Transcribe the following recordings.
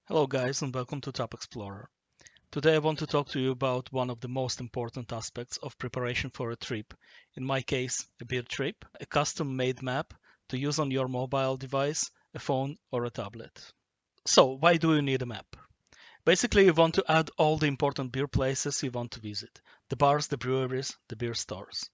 Hello guys and welcome to Top Explorer. Today I want to talk to you about one of the most important aspects of preparation for a trip. In my case, a beer trip, a custom-made map to use on your mobile device, a phone or a tablet. So why do you need a map? Basically, you want to add all the important beer places you want to visit. The bars, the breweries, the beer stores.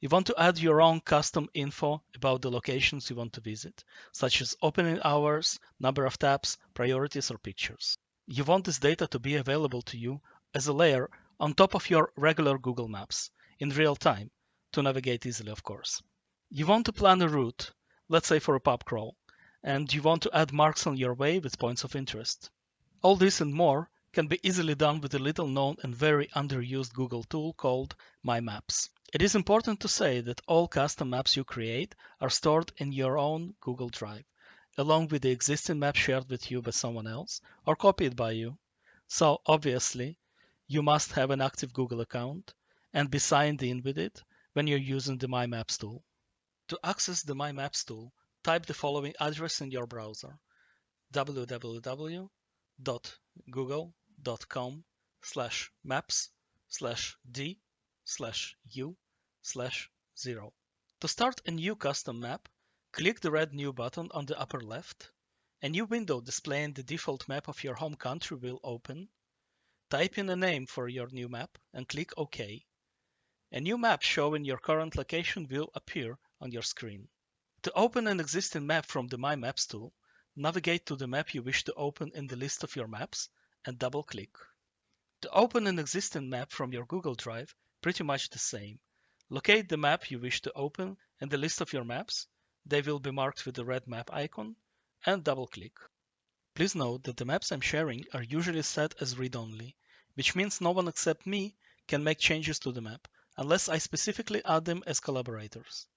You want to add your own custom info about the locations you want to visit, such as opening hours, number of taps, priorities, or pictures. You want this data to be available to you as a layer on top of your regular Google Maps in real time to navigate easily, of course. You want to plan a route, let's say for a pub crawl, and you want to add marks on your way with points of interest. All this and more can be easily done with a little known and very underused Google tool called My Maps. It is important to say that all custom maps you create are stored in your own Google Drive, along with the existing map shared with you by someone else or copied by you. So obviously, you must have an active Google account and be signed in with it when you're using the My Maps tool. To access the My Maps tool, type the following address in your browser: www.google.com/maps/d/u/0. To start a new custom map, click the red New button on the upper left. A new window displaying the default map of your home country will open. Type in a name for your new map and click OK. A new map showing your current location will appear on your screen. To open an existing map from the My Maps tool, navigate to the map you wish to open in the list of your maps and double-click. To open an existing map from your Google Drive, pretty much the same. Locate the map you wish to open in the list of your maps. They will be marked with the red map icon and double-click. Please note that the maps I'm sharing are usually set as read-only, which means no one except me can make changes to the map unless I specifically add them as collaborators.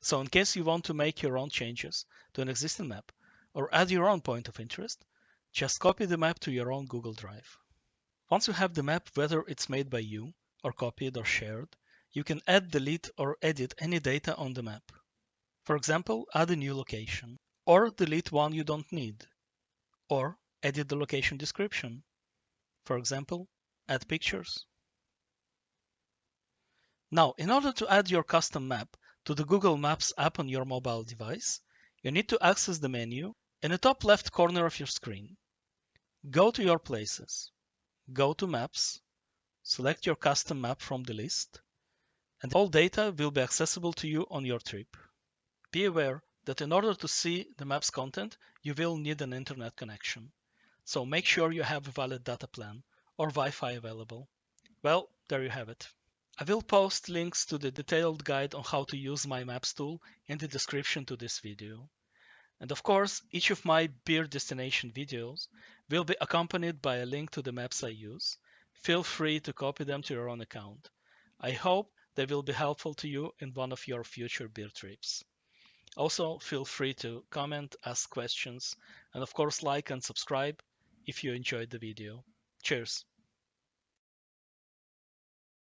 So in case you want to make your own changes to an existing map or add your own point of interest, just copy the map to your own Google Drive. Once you have the map, whether it's made by you or copied or shared, you can add, delete, or edit any data on the map. For example, add a new location, or delete one you don't need, or edit the location description. For example, add pictures. Now, in order to add your custom map to the Google Maps app on your mobile device, you need to access the menu in the top left corner of your screen. Go to your places, go to Maps, select your custom map from the list, and all data will be accessible to you on your trip. Be aware that in order to see the map's content, you will need an internet connection. So make sure you have a valid data plan or Wi-Fi available. Well, there you have it. I will post links to the detailed guide on how to use my Maps tool in the description to this video. And of course, each of my beer destination videos will be accompanied by a link to the maps I use. Feel free to copy them to your own account. I hope they will be helpful to you in one of your future beer trips. Also, feel free to comment, ask questions, and of course like and subscribe if you enjoyed the video. Cheers!